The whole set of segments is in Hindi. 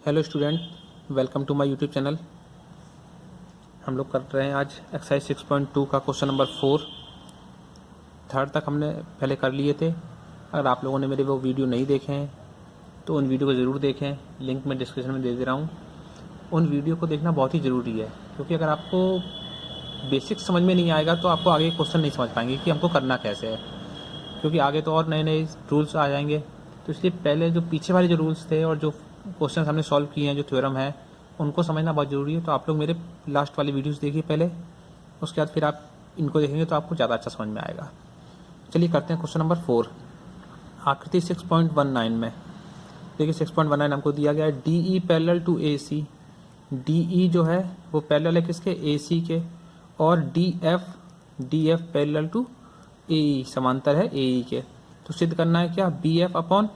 Hello student, welcome to my YouTube channel. हम लोग कर रहे हैं आज एक्सरसाइज 6.2 का क्वेश्चन नंबर 4। थर्ड तक हमने पहले कर लिए थे। अगर आप लोगों ने मेरे वो वीडियो नहीं देखे हैं तो उन वीडियो को ज़रूर देखें, लिंक मैं डिस्क्रिप्शन में दे दे रहा हूँ। उन वीडियो को देखना बहुत ही ज़रूरी है, क्योंकि अगर आपको बेसिक समझ में नहीं आएगा तो आपको आगे क्वेश्चन नहीं समझ पाएंगे कि हमको करना कैसे है, क्योंकि आगे तो और नए नए रूल्स आ जाएंगे। तो इसलिए पहले जो पीछे वाले जो रूल्स थे और जो क्वेश्चन हमने सॉल्व किए हैं, जो थ्योरम है, उनको समझना बहुत ज़रूरी है। तो आप लोग मेरे लास्ट वाली वीडियोस देखिए पहले, उसके बाद फिर आप इनको देखेंगे तो आपको ज़्यादा अच्छा समझ में आएगा। चलिए करते हैं क्वेश्चन नंबर 4। आकृति 6.19 में देखिए 6.19 हमको दिया गया है D E parallel to A C. D E जो है वो पैरेलल है किसके? ए सी के। और डी एफ पैरेलल टू ए ई, समांतर है ए ई के। तो सिद्ध करना है क्या? B F upon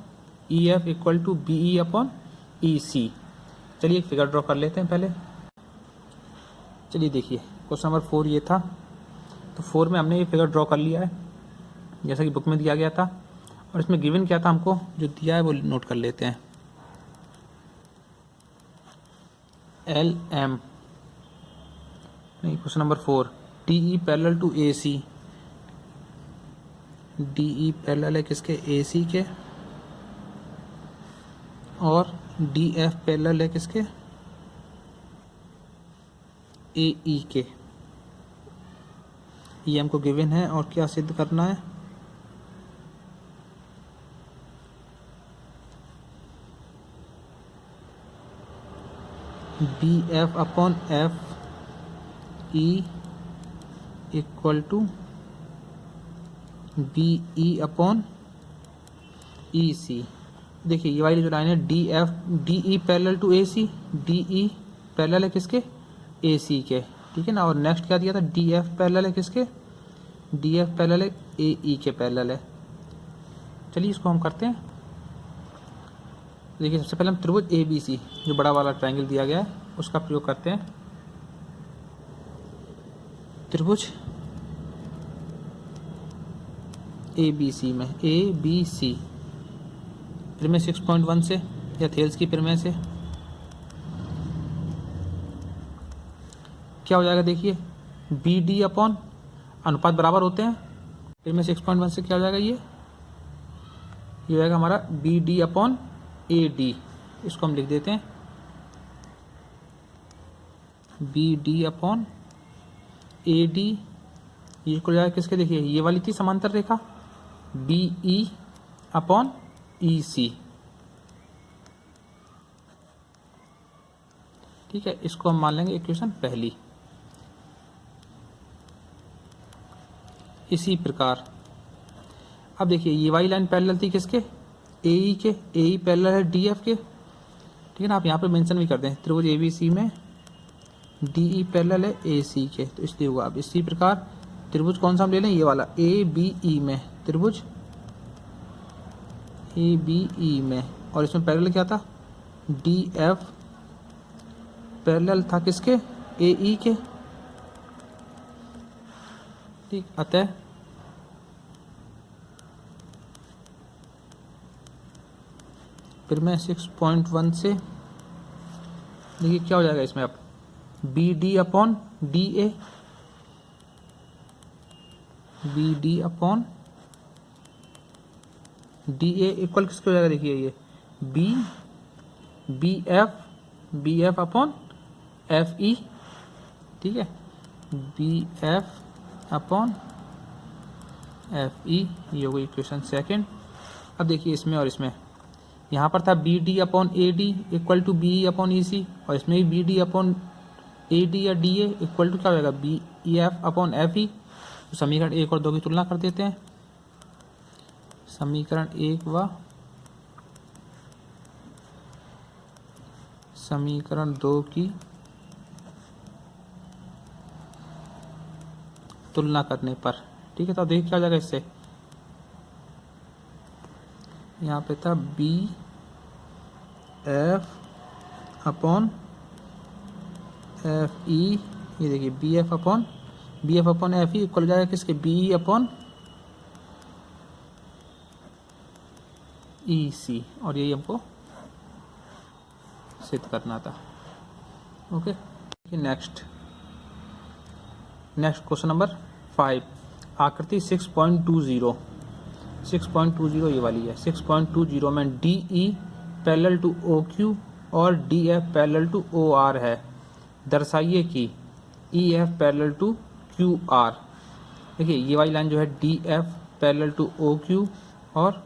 E F equal to B E upon E C. चलिए एक फिगर ड्रॉ कर लेते हैं पहले। चलिए देखिए क्वेश्चन नंबर 4 ये था। तो 4 में हमने ये फिगर ड्रॉ कर लिया है जैसा कि बुक में दिया गया था। और इसमें गिवन क्या था, हमको जो दिया है वो नोट कर लेते हैं। एल एम नहीं, question number 4 D E parallel to A C. D E parallel है किसके? ए सी के। और डी एफ पैरेलल है किसके? ए ई के। ये हमको गिवन है और क्या सिद्ध करना है? B F upon F E equal to B E upon E C. देखिए ये वाली जो लाइन है D E parallel to A C, D E parallel है किसके? ए सी के, ठीक है ना। और नेक्स्ट क्या दिया था? डी एफ पैरेलल है किसके? डी एफ पैरेलल है ए ई के पैरेलल है। चलिए इसको हम करते हैं। देखिए सबसे पहले हम त्रिभुज ए बी सी, जो बड़ा वाला ट्रायंगल दिया गया है, उसका प्रयोग करते हैं। त्रिभुज ए बी सी में, ए बी सी प्रमेय 6.1 से या थेल्स की प्रमेय से क्या हो जाएगा? देखिए बी डी अपॉन, अनुपात बराबर होते हैं, प्रमेय 6.1 से क्या हो जाएगा? ये हो जाएगा हमारा B D upon A D. इसको हम लिख देते हैं B D upon A D. ये हो जाएगा किसके? देखिए ये वाली थी समांतर रेखा, बी ई अपॉन ई सी, ठीक है। इसको हम मान लेंगे इक्वेशन पहली। इसी प्रकार अब देखिए ये वाली लाइन पैरेलल थी किसके? ए ई के। ए ई पैरेलल है डी एफ के, ठीक है ना। आप यहाँ पे मेंशन भी कर दें, त्रिभुज ए बी सी में डी ई पैरेलल है ए सी के, तो इसलिए हुआ। अब इसी प्रकार त्रिभुज कौन सा हम ले लें? ये वाला ए बी ई में, त्रिभुज ए बी ई में। और इसमें पैरेलल क्या था? डी एफ पैरेलल था किसके? ए ई के, ठीक। अतः फिर मैं 6.1 से देखिए क्या हो जाएगा इसमें। अब B D upon D A, B D upon D A equal किसके हो जाएगा? देखिए ये B F upon F E, ठीक है। B F upon F E, ये हो गई इक्वेशन सेकेंड। अब देखिए इसमें और इसमें, यहाँ पर था B D upon A D equal to B E upon E C, और इसमें भी B D upon A D या डी ए इक्वल टू क्या हो जाएगा? B E F upon F E. तो समीकरण 1 और 2 की तुलना कर देते हैं। समीकरण 1 व समीकरण 2 की तुलना करने पर, ठीक है। तो देखिए क्या हो जाएगा इससे। यहाँ पे था B F upon F E, ये देखिए B F upon F E equal हो जाएगा किसके? B E upon E C. और यही हमको सिद्ध करना था। Okay, next question number 5। आकृति 6.20 ये वाली है। 6.20 में DE पैरेलल टू OQ और DF पैरेलल टू OR है। दर्शाइए कि EF पैरेलल टू QR। देखिए ये वाली लाइन जो है DF पैरेलल टू OQ और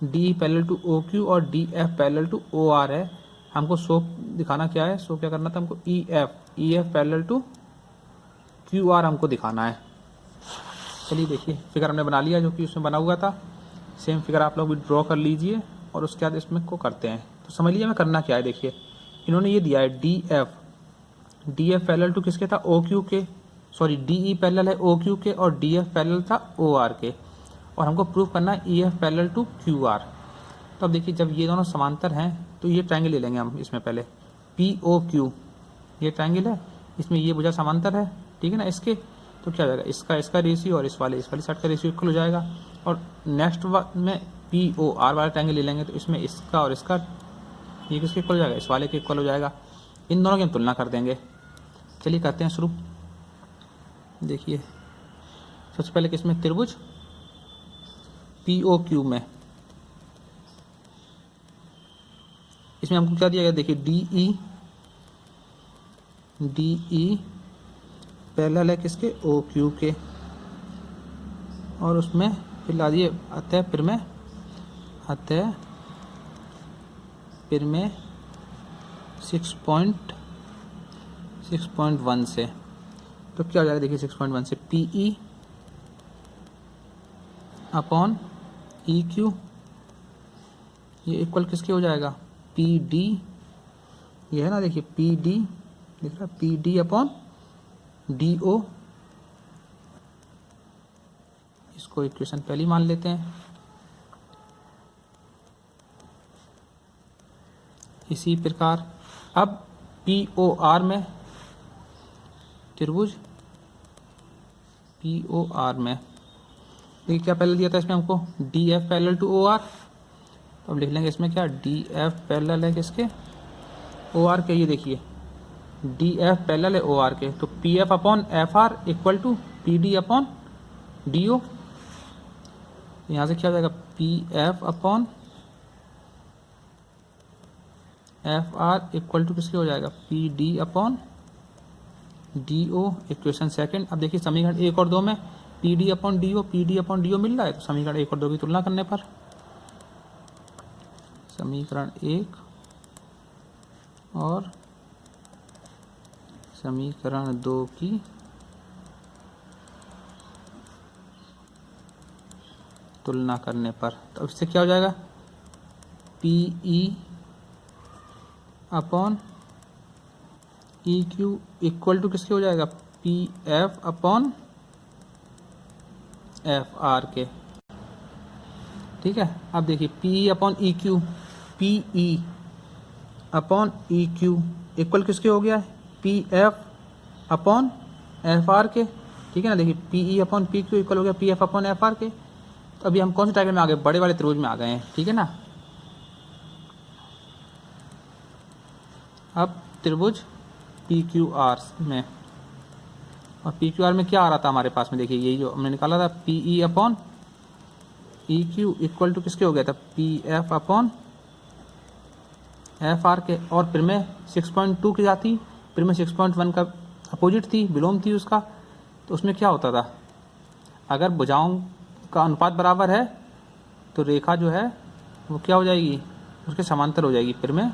DE पैरेलल टू OQ और DF पैरेलल टू OR है। हमको शो दिखाना क्या है, शो क्या करना था हमको, EF पैरेलल टू QR हमको दिखाना है। चलिए देखिए फिगर हमने बना लिया जो कि उसमें बना हुआ था। सेम फिगर आप लोग भी ड्रॉ कर लीजिए और उसके बाद इसमें को करते हैं। तो समझ लीजिए हमें करना क्या है। देखिए इन्होंने ये दिया है DF पैरेलल टू किसके था, OQ के, सॉरी DE पैरेलल है OQ के और DF पैरेलल था OR के, और हमको प्रूव करना है EF पैरेलल टू QR। तो अब देखिए जब ये दोनों समांतर हैं तो ये ट्रायंगल ले लेंगे हम इसमें पहले, POQ ये ट्रायंगल है, इसमें ये भुजा समांतर है, ठीक है ना इसके। तो क्या हो जाएगा, इसका रेशियो और इस वाली साइड का रेशियो इक्वल हो जाएगा। और नेक्स्ट में POR वाला ट्रायंगल ले लेंगे तो इसमें इसका और इसका ये किसके इक्वल हो जाएगा, इस वाले के इक्वल हो जाएगा। इन दोनों की हम तुलना कर देंगे। चलिए करते हैं शुरू। देखिए सबसे पहले किसमें, त्रिभुज POQ में, इसमें हमको क्या दिया गया, देखिए DE पैरेलल है किसके, OQ के, और उसमें फिर ला दिए अतः फिर में 6.1 से। तो क्या हो जाएगा, देखिए 6.1 से PE अपॉन EQ ये इक्वल किसके हो जाएगा, PD, ये है ना, देखिए PD दिख रहा है, PD अपॉन DO। इसको इक्वेशन पहली मान लेते हैं। इसी प्रकार अब POR में, त्रिभुज POR में देखिए क्या पहले दिया था इसमें हमको, DF पैरेलल टू OR। तो अब लिख लेंगे इसमें क्या, DF पैरेलल है किसके, OR के। ये देखिए DF पैरेलल है OR के, तो PF upon FR equal to PD upon DO। यहाँ से क्या हो जाएगा, PF upon FR equal to किसके हो जाएगा, PD upon DO। Equation second. अब देखिए समीकरण 1 और 2 में PD अपॉन DO मिल रहा है। तो समीकरण 1 और 2 की तुलना करने पर, समीकरण 1 और समीकरण 2 की तुलना करने पर, तो इससे क्या हो जाएगा, PE upon EQ equal to किसके हो जाएगा, PF अपॉन FR के। ठीक है, अब देखिए PE upon EQ, PE upon EQ equal किसके हो गया है, PF अपॉन FR के। ठीक है ना, देखिए PE अपॉन PQ इक्वल हो गया PF अपॉन FR के। तो अभी हम कौन से डायग्राम में आ गए, बड़े वाले त्रिभुज में आ गए हैं। ठीक है ना, अब त्रिभुज PQR में, और PQR में क्या आ रहा था हमारे पास में, देखिए यही जो हमने निकाला था, PE upon EQ equal to किसके हो गया था, PF अपॉन FR के। और फिर में 6.2 की जाती, फिर में 6.1 का अपोजिट थी, विलोम थी उसका। तो उसमें क्या होता था, अगर भुजाओं का अनुपात बराबर है तो रेखा जो है वो क्या हो जाएगी, उसके समांतर हो जाएगी। फिर में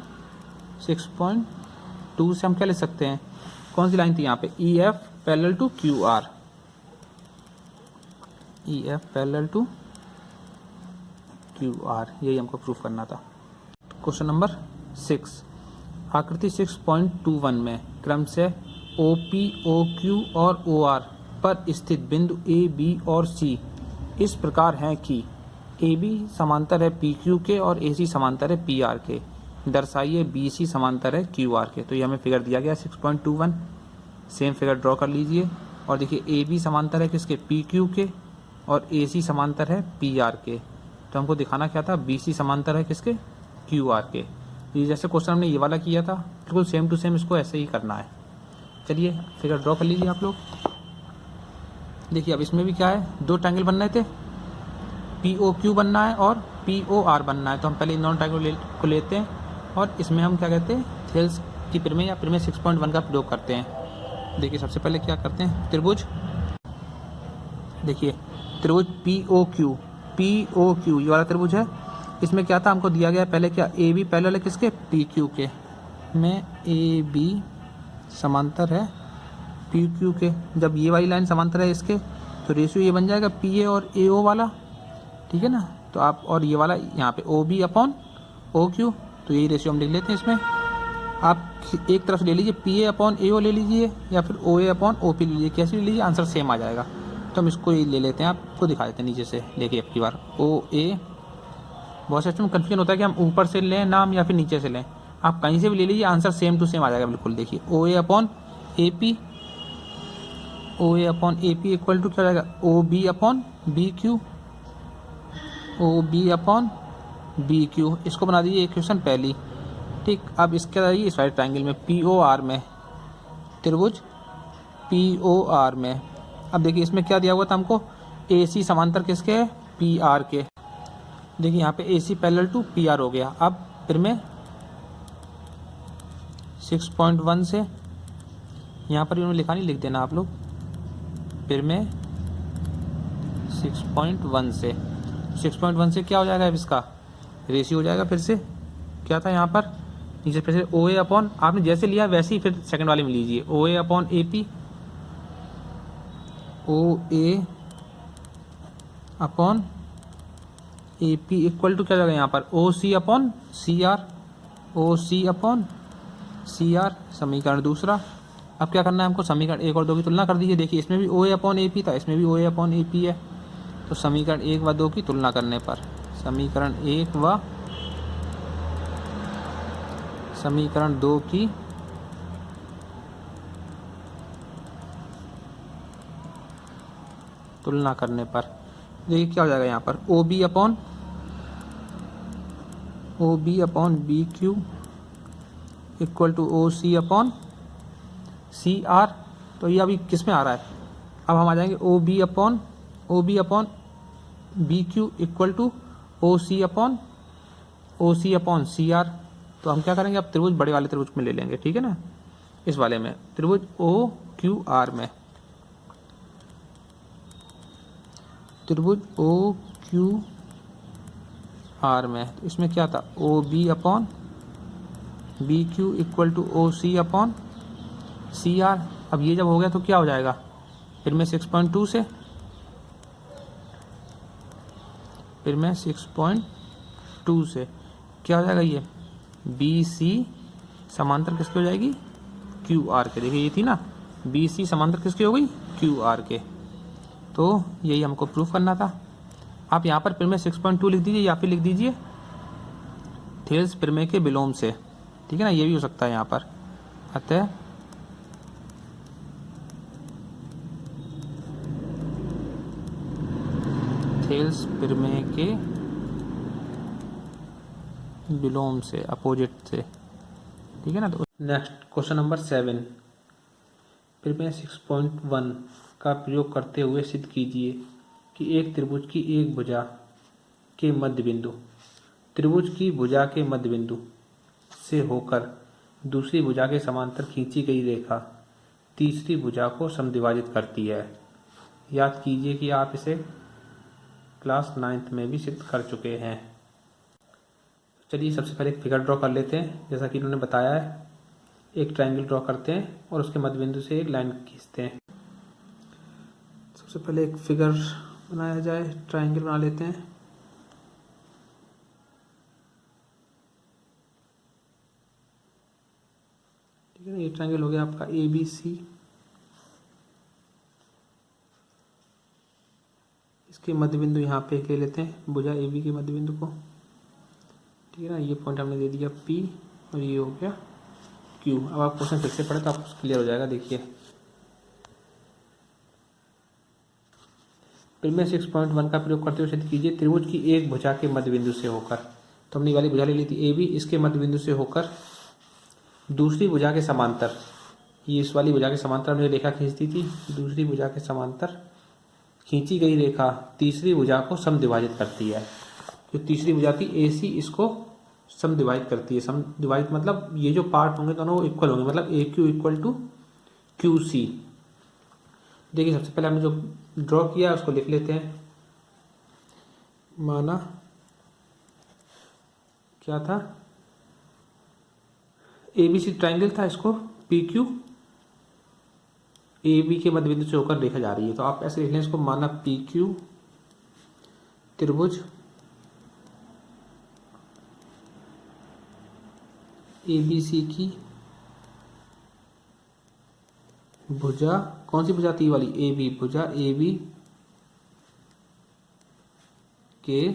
6.2 से हम क्या ले सकते हैं, कौन सी लाइन थी यहाँ पे, EF parallel to QR, EF parallel to QR, यही हमको प्रूफ करना था। क्वेश्चन नंबर 6, आकृति 6.21 में क्रम से OP, OQ और OR पर स्थित बिंदु A, B और C इस प्रकार हैं कि AB समांतर है PQ के और AC समांतर है PR के। दर्शाइए BC समांतर है QR के। तो ये हमें फिगर दिया गया 6.21। सेम फिगर ड्रॉ कर लीजिए और देखिए AB समांतर है किसके, PQ के, और AC समांतर है PR के। तो हमको दिखाना क्या था, BC समांतर है किसके, QR के। ये जैसे क्वेश्चन हमने ये वाला किया था बिल्कुल सेम टू सेम इसको ऐसे ही करना है। चलिए फिगर ड्रॉ कर लीजिए आप लोग। देखिए अब इसमें भी क्या है, दो ट्रायंगल बन रहे थे, POQ बनना है और POR बनना है। तो हम पहले इन दोनों ट्रायंगल को लेते हैं और इसमें हम क्या कहते हैं, थेल्स की प्रमेय या प्रमेय 6.1 का प्रयोग करते हैं। देखिए सबसे पहले क्या करते हैं, त्रिभुज, देखिए त्रिभुज POQ ये वाला त्रिभुज है। इसमें क्या था, हमको दिया गया पहले क्या, AB पैरेलल है किसके, PQ के, में AB समांतर है PQ के। जब ये वाली लाइन समांतर है इसके तो रेशियो ये बन जाएगा PA और AO वाला, ठीक है ना। तो आप और ये वाला यहाँ पे OB अपॉन OQ, तो यही रेशियो हम लिख लेते हैं इसमें। आप एक तरफ ले लीजिए PA अपॉन AO ले लीजिए या फिर OA अपॉन OP ले लीजिए, कैसे ले लीजिए आंसर सेम आ जाएगा। तो हम इसको ही ले लेते हैं, आपको दिखा देते हैं नीचे से लेके एक बार। OA, बहुत से में कन्फ्यूजन होता है कि हम ऊपर से लें नाम या फिर नीचे से लें, आप कहीं से भी ले लीजिए आंसर सेम टू सेम आ जाएगा बिल्कुल। देखिए OA upon AP, OA upon AP equal to क्या हो जाएगा, OB upon BQ, OB upon BQ। इसको बना दीजिए इक्वेशन पहली, ठीक। अब इसके आइए इस वाले ट्रायंगल में POR में, त्रिभुज POR में। अब देखिए इसमें क्या दिया हुआ था हमको, AC समांतर किसके है, PR के। देखिए यहाँ पे AC पैरेलल टू PR हो गया। अब फिर में 6.1 से यहाँ पर इन्होंने लिखा नहीं, लिख देना आप लोग, फिर में 6.1 से 6.1 से क्या हो जाएगा, अब इसका रेशियो हो जाएगा। फिर से क्या था यहाँ पर नीचे, फिर से OA अपॉन, आपने जैसे लिया वैसे ही फिर सेकंड वाले में लीजिए, OA upon AP, OA upon AP equal to क्या जाएगा यहाँ पर, OC upon CR, OC upon CR, समीकरण दूसरा। अब क्या करना है हमको, समीकरण 1 और 2 की तुलना कर दीजिए। देखिए इसमें भी OA अपॉन AP था, इसमें भी OA अपॉन AP है। तो समीकरण 1 व 2 की तुलना करने पर, समीकरण 1 व समीकरण 2 की तुलना करने पर देखिए क्या हो जाएगा यहाँ पर, OB upon BQ equal to OC upon CR। तो ये अभी किस में आ रहा है, अब हम आ जाएंगे OB upon BQ equal to OC upon CR। तो हम क्या करेंगे, अब त्रिभुज बड़े वाले त्रिभुज में ले लेंगे, ठीक है ना। इस वाले में त्रिभुज OQR में, त्रिभुज OQR में, तो इसमें क्या था, OB upon BQ equal to OC upon CR। अब ये जब हो गया तो क्या हो जाएगा, फिर मैं 6.2 से, फिर मैं 6.2 से क्या हो जाएगा, ये BC समांतर किसके हो जाएगी, QR के। देखिए ये थी ना, BC समांतर किसकी हो गई, QR के। तो यही हमको प्रूफ करना था। आप यहाँ पर प्रमेय 6.2 लिख दीजिए या फिर लिख दीजिए थेल्स प्रमेय के विलोम से, ठीक है ना, ये भी हो सकता है यहाँ पर। अतः थेल्स प्रमेय के विलोम से, अपोजिट से, ठीक है ना। तो नेक्स्ट क्वेश्चन नंबर 7, प्रमेय 6.1 का प्रयोग करते हुए सिद्ध कीजिए कि एक त्रिभुज की एक भुजा के मध्य बिंदु, त्रिभुज की भुजा के मध्य बिंदु से होकर दूसरी भुजा के समांतर खींची गई रेखा तीसरी भुजा को समद्विभाजित करती है। याद कीजिए कि आप इसे क्लास 9th में भी सिद्ध कर चुके हैं। चलिए सबसे पहले एक फिगर ड्रॉ कर लेते हैं। जैसा कि इन्होंने बताया है, एक ट्रायंगल ड्रॉ करते हैं और उसके मध्य बिंदु से एक लाइन खींचते हैं। सबसे पहले एक फिगर बनाया जाए, ट्रायंगल बना लेते हैं। ठीक है ना, ये ट्रायंगल हो गया आपका ABC। इसके मध्य बिंदु यहाँ पे ले लेते हैं, भुजा AB के मध्य बिंदु को, ठीक है ना। ये पॉइंट हमने दे दिया P और ये हो गया Q। अब आप क्वेश्चन फिर से पढ़े तो आपको क्लियर हो जाएगा। देखिए प्रमेय 6.1 का प्रयोग करते हुए सिद्ध कीजिए त्रिभुज की एक भुजा के मध्य बिंदु से होकर, तो हमने ये वाली भुजा ले ली थी ए बी, इसके मध्य बिंदु से होकर दूसरी भुजा के समांतर, ये इस वाली भुजा के समांतर हमने रेखा खींचती थी, दूसरी भुजा के समांतर खींची गई रेखा तीसरी भुजा को समद्विभाजित करती है। जो तीसरी भुजा थी ए सी, इसको समद्विभाजित करती है। समद्विभाजित मतलब ये जो पार्ट होंगे दोनों इक्वल होंगे, मतलब A Q equal to Q C. देखिए सबसे पहले हमने जो ड्रॉ किया उसको लिख लेते हैं। माना क्या था, ए बी सी ट्राइंगल था, इसको पी क्यू ए बी के मध्य बिंदु से होकर रेखा जा रही है, तो आप ऐसे लिख लें इसको, माना पी क्यू त्रिभुज ए बी सी की भुजा, कौन सी भुजा थी वाली, ए बी, भुजा ए बी के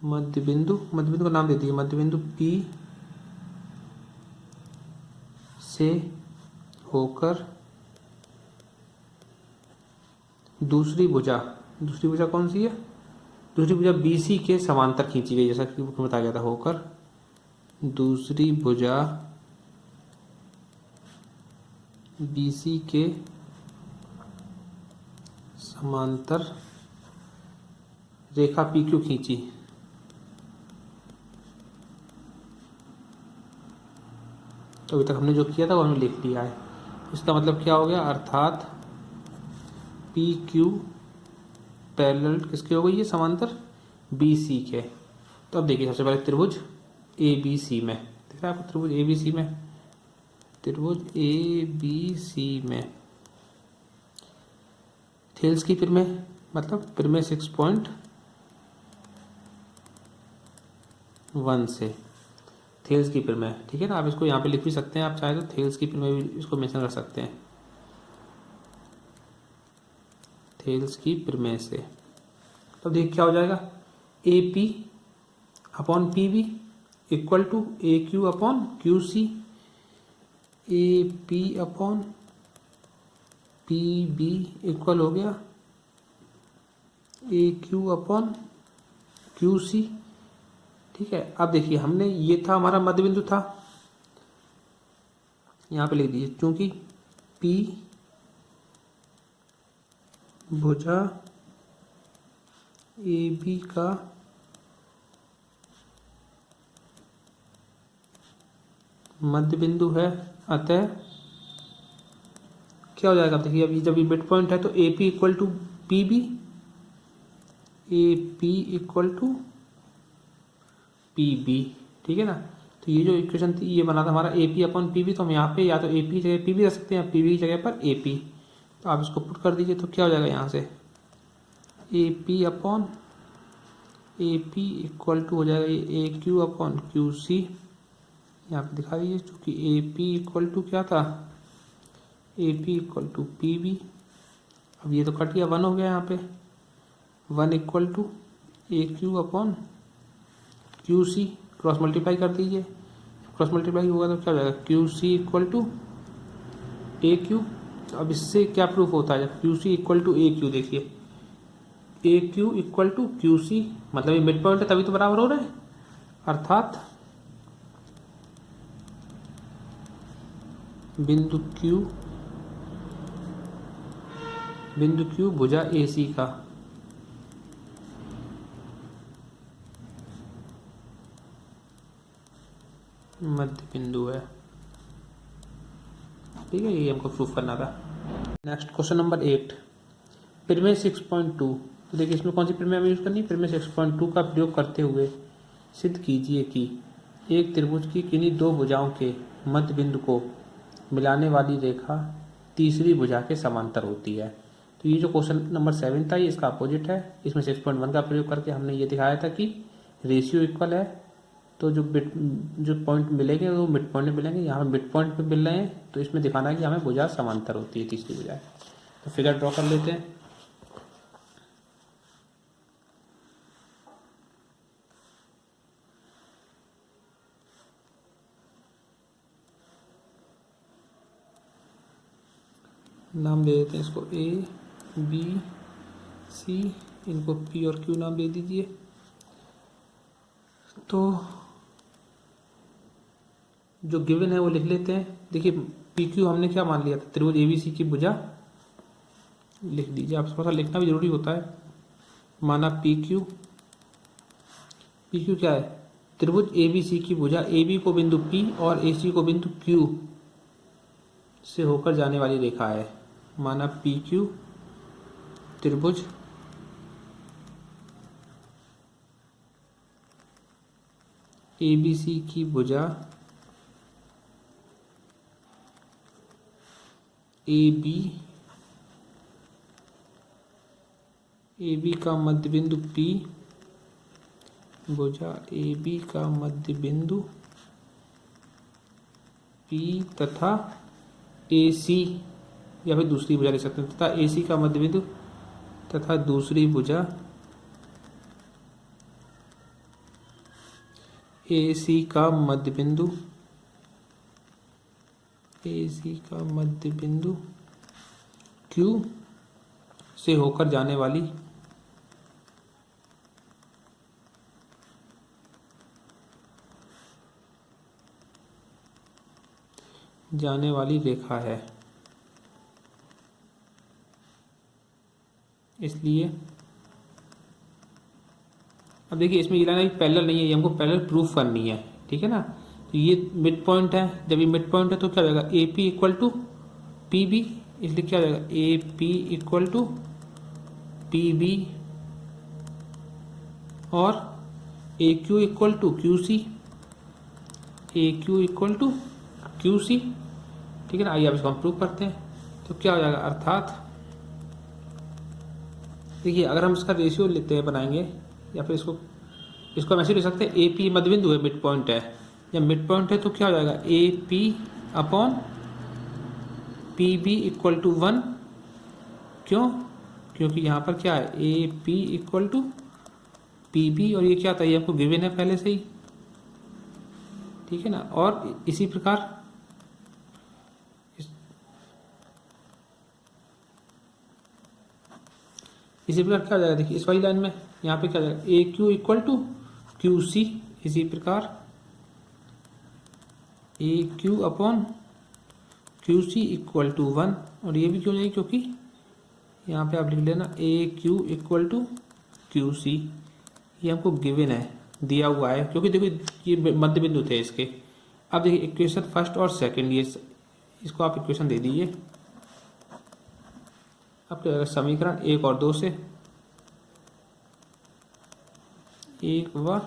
मध्य बिंदु का नाम दे दिए, मध्य बिंदु पी से होकर दूसरी भुजा कौन सी है, दूसरी भुजा बी सी के समांतर खींची गई, जैसा कि बताया गया था, होकर दूसरी भुजा बी सी के समांतर रेखा पी क्यू खींची। तो अभी तक हमने जो किया था वो हमने लिख लिया है। इसका मतलब क्या हो गया, अर्थात पी क्यू पैरेलल किसके हो गई, ये समांतर बी सी के। तो अब देखिए सबसे पहले त्रिभुज ए बी सी में, दिख रहा है आपको त्रिभुज ए बी सी में, त्रिभुज ए बी सी में थेल्स की प्रमेय, मतलब प्रमेय 6.1 से थेल्स की प्रमेय, ठीक है ना। आप इसको यहाँ पे लिख भी सकते हैं, आप चाहे तो थेल्स की प्रमेय भी इसको मेंशन कर सकते हैं, थेल्स की प्रमेय से। तो देखिए क्या हो जाएगा, A P upon P B equal to A Q upon Q C, A P upon P B equal हो गया A Q upon Q C, ठीक है। अब देखिए हमने, ये था हमारा मध्य बिंदु था, यहाँ पे लिख दीजिए, क्योंकि P भुजा ए बी का मध्य बिंदु है, अतः क्या हो जाएगा, देखिए अभी जब ये मिड पॉइंट है तो A P equal to P B, A P equal to P B, ठीक है ना। तो ये जो इक्वेशन थी ये बना था हमारा A P upon P B, तो हम यहाँ पे या तो ए पी जगह पी बी रख सकते हैं, पी बी की जगह पर ए पी। तो आप इसको पुट कर दीजिए, तो क्या हो जाएगा यहाँ से, A P upon A P equal to हो जाएगा A Q upon Q C, यहाँ पे दिखा दीजिए, चूँकि ए पी इक्वल टू क्या था, A P equal to P B. अब ये तो कट गया, 1 हो गया यहाँ पे, 1 equal to A Q upon Q C, cross multiply कर दीजिए, क्रॉस मल्टीप्लाई होगा तो क्या हो जाएगा, Q C equal to A Q. तो अब इससे क्या प्रूफ होता है, जब Q C equal to A Q, देखिए A Q equal to Q C, मतलब ये मिड पॉइंट है तभी तो बराबर हो रहा है, अर्थात बिंदु क्यू भुजा ए सी का मध्य बिंदु है, ठीक है। ये हमको प्रूफ करना था। नेक्स्ट क्वेश्चन नंबर 8, प्रमेय 6.2। तो देखिए इसमें कौन सी प्रमेय हमें यूज करनी है, प्रमेय 6.2 का प्रयोग करते हुए सिद्ध कीजिए कि एक त्रिभुज की किन्हीं दो भुजाओं के मध्य बिंदु को मिलाने वाली रेखा तीसरी भुजा के समांतर होती है। तो ये जो क्वेश्चन नंबर 7 था ये इसका अपोजिट है। इसमें 6.1 का प्रयोग करके हमने ये दिखाया था कि रेशियो इक्वल है, तो जो पॉइंट मिलेंगे वो मिड पॉइंट में मिलेंगे, यहाँ पे मिड पॉइंट पे मिल रहे हैं, तो इसमें दिखाना है कि हमें भुजा समांतर होती है तीसरी भुजा। तो फिगर ड्रॉ कर लेते हैं। नाम दे देते हैं इसको ए बी सी इनको पी और क्यू नाम दे दीजिए। तो जो गिवन है वो लिख लेते हैं। देखिए पी क्यू हमने क्या मान लिया था, त्रिभुज एबीसी की भुजा लिख दीजिए। आप थोड़ा सा लिखना भी जरूरी होता है। माना पी क्यू क्या है, त्रिभुज एबीसी की भुजा AB को बिंदु P और AC को बिंदु Q से होकर जाने वाली रेखा है। माना पी क्यू त्रिभुज ABC की भुजा AB का मध्य बिंदु P, भुजा AB का मध्य बिंदु P तथा AC, या फिर दूसरी भुजा ले सकते हैं, तथा AC का मध्य बिंदु तथा दूसरी भुजा AC का मध्य बिंदु Q से होकर जाने वाली रेखा है। इसलिए अब देखिए इसमें ये लाइन पैरेलल नहीं है, ये हमको पैरेलल प्रूफ करनी है, ठीक है ना। तो ये मिड पॉइंट है, जब ये मिड पॉइंट है तो क्या हो जाएगा, AP इक्वल टू PB, इसलिए क्या हो जाएगा AP इक्वल टू PB और AQ इक्वल टू QC, ठीक है ना। आइए अब इसको हम प्रूव करते हैं। तो क्या हो जाएगा, अर्थात देखिए अगर हम इसका रेशियो लेते हैं बनाएंगे, या फिर इसको हम ऐसे ले सकते हैं, AP मध्य बिंदु है, मिड पॉइंट है। जब मिड पॉइंट है तो क्या हो जाएगा, AP upon PB equal to 1। क्यों, क्योंकि यहाँ पर क्या है, AP इक्वल टू PB, और ये क्या था, ये आपको गिवन है पहले से ही, ठीक है ना। और इसी प्रकार क्या हो जाएगा, देखिए इस वाली लाइन में यहाँ पे क्या हो जाएगा, AQ इक्वल टू QC, इसी प्रकार AQ upon QC equal to 1। और ये भी क्यों नहीं, क्योंकि यहाँ पे आप लिख लेना AQ इक्वल टू QC, ये हमको गिवन है, दिया हुआ है, क्योंकि देखो ये मध्य बिंदु थे इसके। अब देखिए इक्वेशन फर्स्ट और सेकंड, ये इसको आप इक्वेशन दे दीजिए। अब क्या होगा, समीकरण 1 और 2 से, 1 व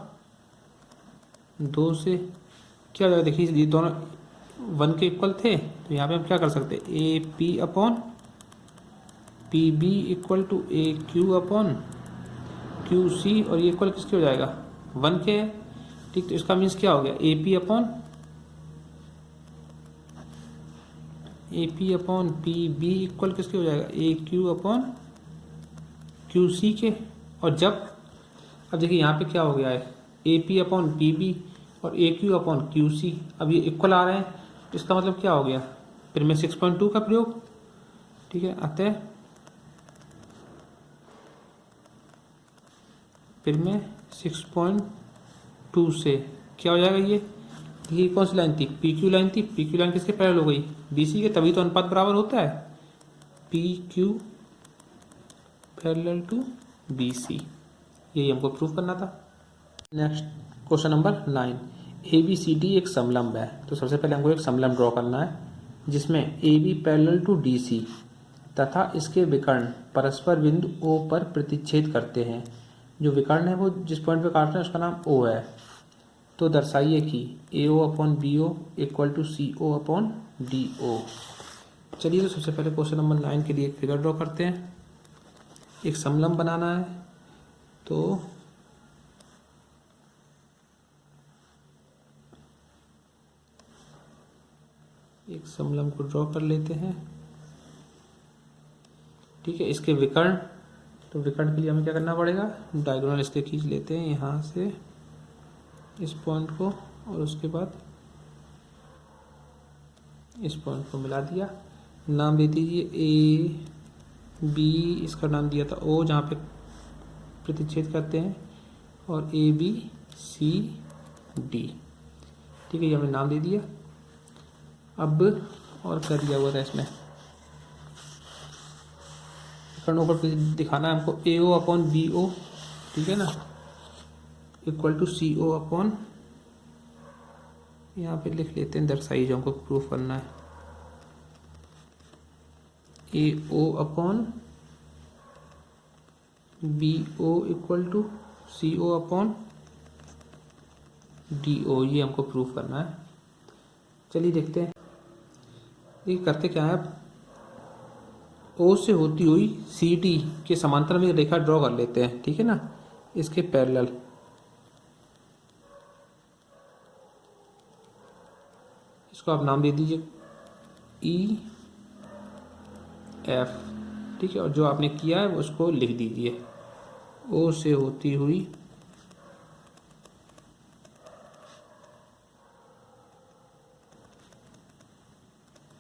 2 से क्या हो जाएगा, देखिए ये दोनों 1 के इक्वल थे, तो यहाँ पे हम क्या कर सकते हैं, AP upon PB equal to AQ upon QC, और ये इक्वल किसके हो जाएगा, 1 के है, ठीक। तो इसका मीन्स क्या हो गया, AP अपॉन PB इक्वल किसके हो जाएगा, AQ अपॉन QC के। और जब अब देखिए यहाँ पे क्या हो गया है, AP अपॉन PB और AQ अपॉन QC, अब ये इक्वल आ रहे हैं, तो इसका मतलब क्या हो गया, फिर मैं 6.2 का प्रयोग, ठीक है। अतः फिर में 6.2 से क्या हो जाएगा, ये कौन सी लाइन थी, PQ लाइन थी। PQ लाइन किसके पैरेलल हो गई, BC के, तभी तो अनुपात बराबर होता है, PQ पैरेलल टू BC, यही हमको प्रूव करना था। नेक्स्ट क्वेश्चन नंबर 9, ABCD एक समलंब है। तो सबसे पहले हमको एक समलंब ड्रॉ करना है, जिसमें AB पैरेलल टू DC तथा इसके विकर्ण परस्पर बिंदु O पर प्रतिच्छेद करते हैं। जो विकर्ण है वो जिस पॉइंट पे काटते हैं उसका नाम O है। तो दर्शाइए कि AO upon BO equal to CO upon DO। चलिए तो सबसे पहले क्वेश्चन नंबर 9 के लिए एक फिगर ड्रॉ करते हैं। एक समलंब बनाना है, तो एक समलंब को ड्रॉ कर लेते हैं, ठीक है। इसके विकर्ण, तो विकर्ण के लिए हमें क्या करना पड़ेगा, डायगोनल इसके खींच लेते हैं, यहाँ से इस पॉइंट को और उसके बाद इस पॉइंट को मिला दिया। नाम दे दीजिए A B, इसका नाम दिया था O, जहाँ पे प्रतिच्छेद करते हैं और ए बी सी डी। ठीक है, ये हमने नाम दे दिया। अब और क्या दिया हुआ था इसमें, ऊपर दिखाना है हमको ए ओ अपॉन बी ओ, ठीक है ना, equal to C O upon, यहाँ पे लिख लेते हैं दर्शाई जो हमको प्रूफ करना है, A O upon B O equal to C O upon D O, ये हमको प्रूफ करना है। चलिए देखते हैं ये करते क्या है। अब ओ से होती हुई सी डी के समांतर में रेखा ड्रॉ कर लेते हैं, ठीक है ना, इसके पैरेलल। इसको आप नाम दे दीजिए ई एफ, ठीक है, और जो आपने किया है उसको लिख दीजिए, ओ से होती हुई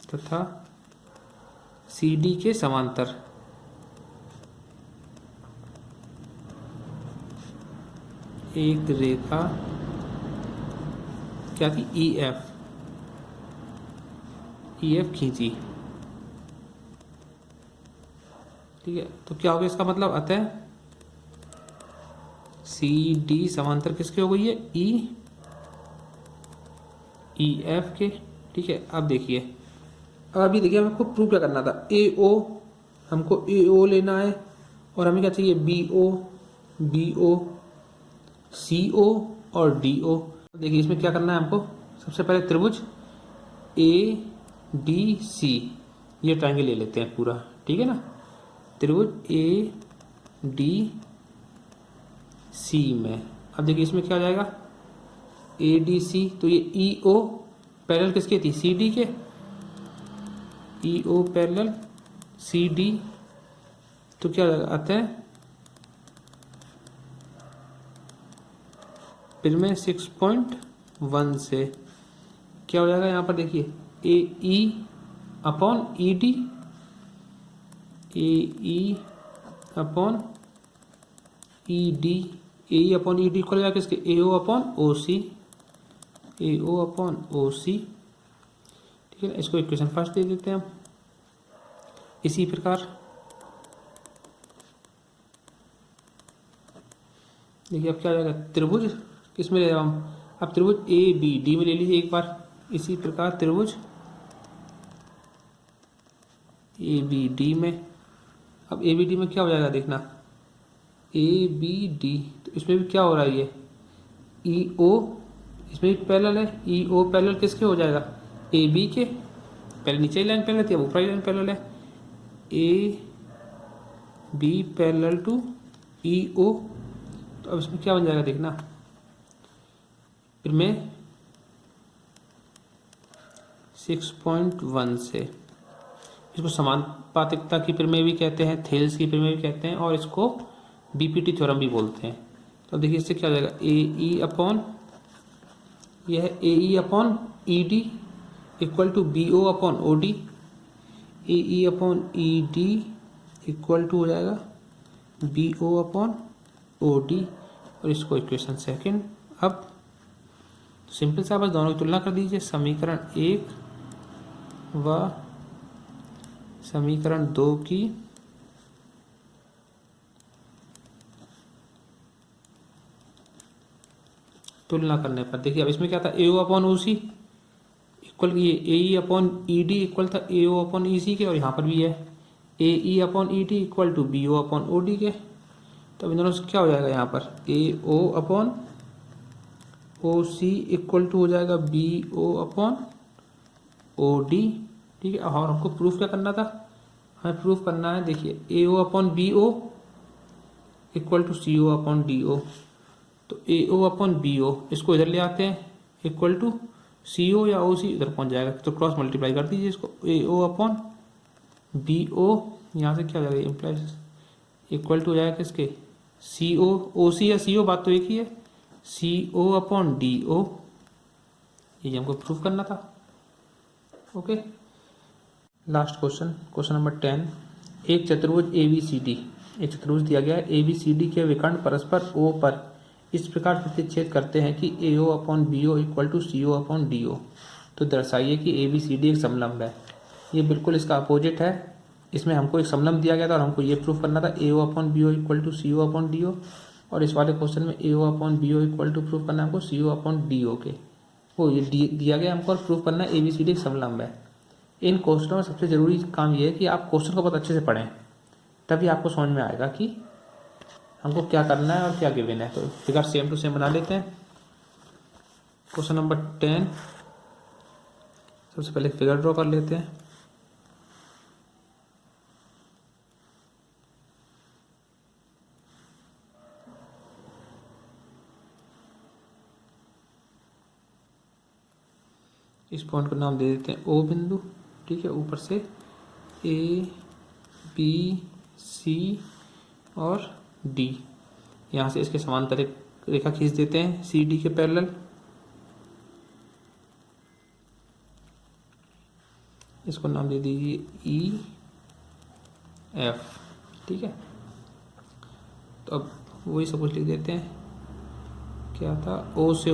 तथा सी डी के समांतर एक रेखा क्या थी, ई एफ खींची। ठीक है, तो क्या हो गया इसका मतलब, अतः सी डी समांतर किसके हो गई है, ई एफ के। ठीक है, अब देखिए, अभी देखिए हमको प्रूव क्या करना था, ए ओ, हमको ए ओ लेना है और हमें क्या चाहिए, बी ओ सी ओ और डी ओ। देखिए इसमें क्या करना है हमको, सबसे पहले त्रिभुज ए डी सी, ये ट्रायंगल ले लेते हैं पूरा, ठीक है ना, त्रिभुज ए डी सी में। अब देखिए इसमें क्या हो जाएगा, ए डी सी, तो ये ई ओ पैरेलल किसके थी, सी डी के, ई ओ पैरेलल सी डी, तो क्या आता है फिर में 6.1 से क्या हो जाएगा, यहाँ पर देखिए A E upon E D, A E upon E D, A E upon E D equal जाएगा किसके, ए ओ अपॉन ओ सी, ए ओ अपॉन ओ सी। ठीक है ना, इसको इक्वेशन फर्स्ट दे देते हैं हम। इसी प्रकार देखिए अब क्या हो जाएगा, त्रिभुज किस में ले रहा हम, अब त्रिभुज ए बी डी में ले लीजिए एक बार। इसी प्रकार त्रिभुज ए बी डी में, अब ए बी डी में क्या हो जाएगा देखना, ए बी डी, तो इसमें भी क्या हो रहा है, ये ई ओ, इसमें भी पैरेलल है, ई ओ पैरेलल किसके हो जाएगा, ए बी के, पहले नीचे लाइन पैरेलल थी अब ऊपर लाइन पैरेलल है, ए बी पैरेलल टू ई ओ। तो अब इसमें क्या बन जाएगा देखना, फिर में 6.1 से, इसको समानुपातिकता की प्रमेय भी कहते हैं, थेल्स की प्रमेय भी कहते हैं, और इसको बीपीटी थ्योरम भी बोलते हैं। तो देखिए इससे क्या हो जाएगा, ए ई अपॉन, यह है A E upon E D equal to B O upon O D, A E upon E D equal to हो जाएगा B O upon O D, और इसको इक्वेशन सेकंड। अब सिंपल सा बस दोनों की तुलना कर दीजिए, समीकरण 1 व समीकरण 2 की तुलना करने पर देखिए अब इसमें क्या था, A O upon O C equal, ये A E upon E D equal था ए ओ अपॉन ई सी के, और यहाँ पर भी है A E upon E D equal to B O upon O D के। तो अब इन दोनों से क्या हो जाएगा, यहाँ पर A O upon O C equal to हो जाएगा B O upon O D. ठीक है, और हमको प्रूफ क्या करना था, हमें प्रूफ करना है, देखिए A O upon B O equal to C O upon D O, तो ए ओ अपॉन बी ओ इसको इधर ले आते हैं इक्वल टू सी ओ या ओ सी इधर पहुंच जाएगा, तो क्रॉस मल्टीप्लाई कर दीजिए इसको, ए ओ अपॉन बी ओ, यहाँ से क्या हो जाएगा इम्प्लाइज इक्वल टू हो जाएगा किसके, सी ओ, ओ सी या सी ओ बात तो एक ही है, सी ओ अपॉन डी ओ, ये हमको प्रूफ करना था। Okay, last question, question number 10, एक चतुर्भुज ए बी सी डी एक चतुर्भुज दिया गया है, ए बी सी डी के विकर्ण परस्पर ओ पर इस प्रकार प्रतिच्छेद करते हैं कि A O upon B O equal to C O upon D O. तो दर्शाइए कि ए बी सी डी एक समलंब है। ये बिल्कुल इसका अपोजिट है। इसमें हमको एक समलंब दिया गया था और हमको ये प्रूफ करना था A O upon B O equal to C O upon D O, और इस वाले क्वेश्चन में A O upon B O equal to proof करना है हमको सी ओ अपॉन डी ओ के। वो ये दिया गया हमको और प्रूफ करना है ए बी सी डी एक समलंब है। इन क्वेश्चनों में सबसे ज़रूरी काम ये है कि आप क्वेश्चन को बहुत अच्छे से पढ़ें, तभी आपको समझ में आएगा कि हमको क्या करना है और क्या गिवन है। तो फिगर सेम टू सेम बना लेते हैं। क्वेश्चन नंबर 10, सबसे पहले फिगर ड्रॉ कर लेते हैं। इस पॉइंट को नाम दे देते हैं ओ बिंदु, ठीक है। ऊपर से ए बी सी और डी, यहाँ से इसके समांतर एक रेखा खींच देते हैं सी डी के पैरेलल। इसको नाम दे दीजिए ई एफ, ठीक है। तो अब वही सब कुछ लिख देते हैं। क्या था, ओ से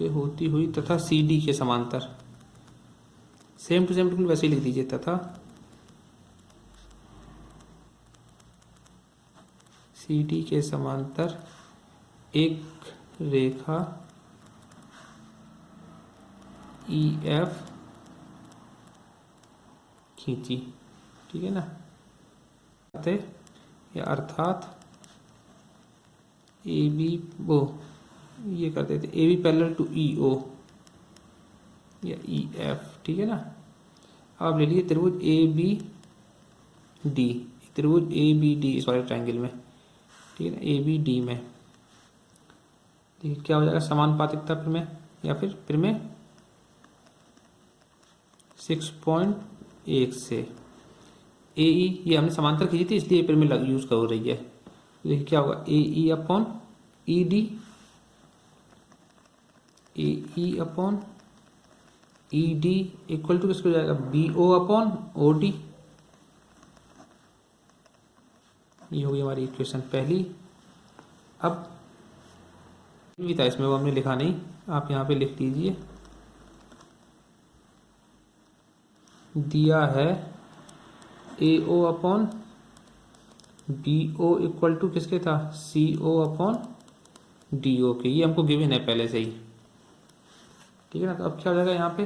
होती हुई तथा सी डी के समांतर, सेम टू सेम बिल्कुल वैसे ही लिख दीजिए, तथा सी डी के समांतर एक रेखा ई एफ खींची, ठीक है ना। या अर्थात ए बी वो ये कर देते ए बी पैरेलल टू ई ओ या ई एफ, ठीक है ना। अब ले लीजिए त्रिभुज ए बी डी, त्रिभुज ए बी डी इस वाले ट्रायंगल में, ठीक है ना, ए बी डी में। देखिए क्या हो जाएगा, समानुपातिकता प्रमेय या फिर प्रमेय 6.1 से ए ई, ये हमने समांतर खींची थी इसलिए प्रमेय यूज कर रही है। देखिए क्या होगा, A E upon E D, A E upon E D equal to किसको जाएगा, B O upon O D. ये होगी हमारी इक्वेशन पहली। अब भी था इसमें, वो हमने लिखा नहीं, आप यहाँ पे लिख लीजिए। दिया है A O upon B O equal to किसके था, सी ओ अपॉन डी ओ के। ये हमको गिवन है पहले से ही, ठीक है ना। तो अब क्या हो जाएगा यहाँ पे,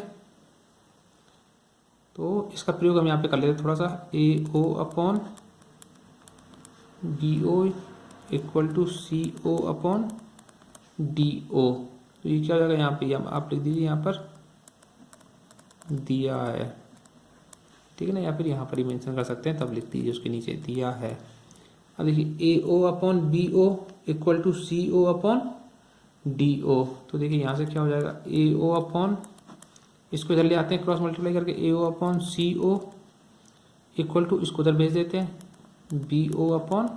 तो इसका प्रयोग हम यहाँ पे कर लेते हैं थोड़ा सा। A O upon B O equal to C O upon D O. तो ये क्या हो जाएगा यहाँ पे, आप लिख दीजिए यहाँ पर दिया है, ठीक है ना, या फिर यहाँ पर ही मेंशन कर सकते हैं, तब लिख दीजिए उसके नीचे दिया है। अब देखिए A O upon B O equal to C O upon D O. तो देखिए यहाँ से क्या हो जाएगा, ए ओ अपॉन, इसको इधर ले आते हैं क्रॉस मल्टीप्लाई करके, A O upon C O equal to, इसको उधर भेज देते हैं B O upon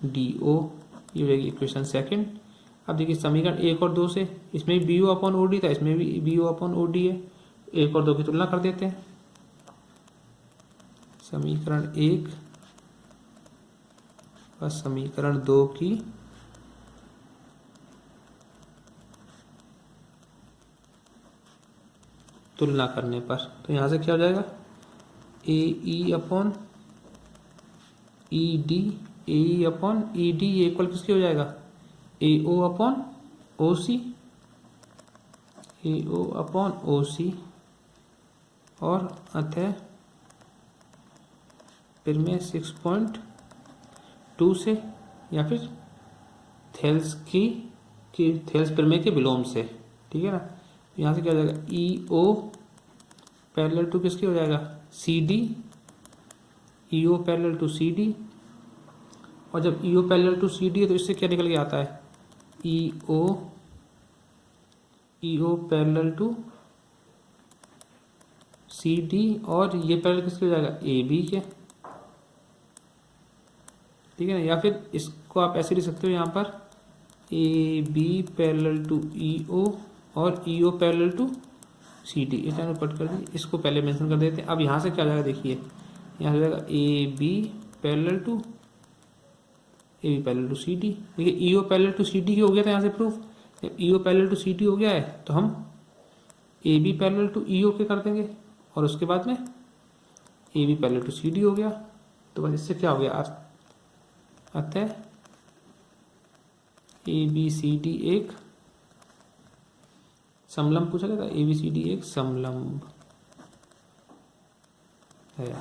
D O. ये हो जाएगी इक्वेशन सेकंड। अब देखिए समीकरण 1 और 2 से, इसमें भी B O upon O D था, इसमें भी B O upon O D है। 1 और 2 की तुलना कर देते हैं। समीकरण 1 और समीकरण 2 की तुलना करने पर, तो यहाँ से क्या हो जाएगा, ए E upon E D, A E upon E D, ये इक्वल किसके हो जाएगा, ए ओ अपॉन ओ सी, ए ओ अपॉन ओ सी। और अतः फिर मैं 6.2 से या फिर थेल्स थेल्स प्रमेय के विलोम से, ठीक है ना। यहाँ से क्या हो जाएगा, ई ओ पैरेलल टू किसके हो जाएगा, C D, E O parallel to C D. और जब E O parallel to C D है तो इससे क्या निकल के आता है, E O parallel to C D, और ये पैरेलल किसके हो जाएगा, ए बी के, ठीक है ना। या फिर इसको आप ऐसे लिख सकते हो यहाँ पर, ए बी पैरेलल टू ई ओ और ई O parallel to C D, इस लाइन को कट कर दी, इसको पहले मेंशन कर देते हैं। अब यहाँ से क्या हो जाएगा देखिए, यहाँ हो जाएगा A B parallel to C D. देखिए E O parallel to C D हो गया था यहाँ से प्रूफ। जब E O parallel to C D हो गया है तो हम A B parallel to E O के कर देंगे और उसके बाद में A B parallel to C D हो गया। तो बस इससे क्या हो गया, अतः ए बी सी डी एक समलंब पूछा गया था, ए बी सी डी एक समलंब है।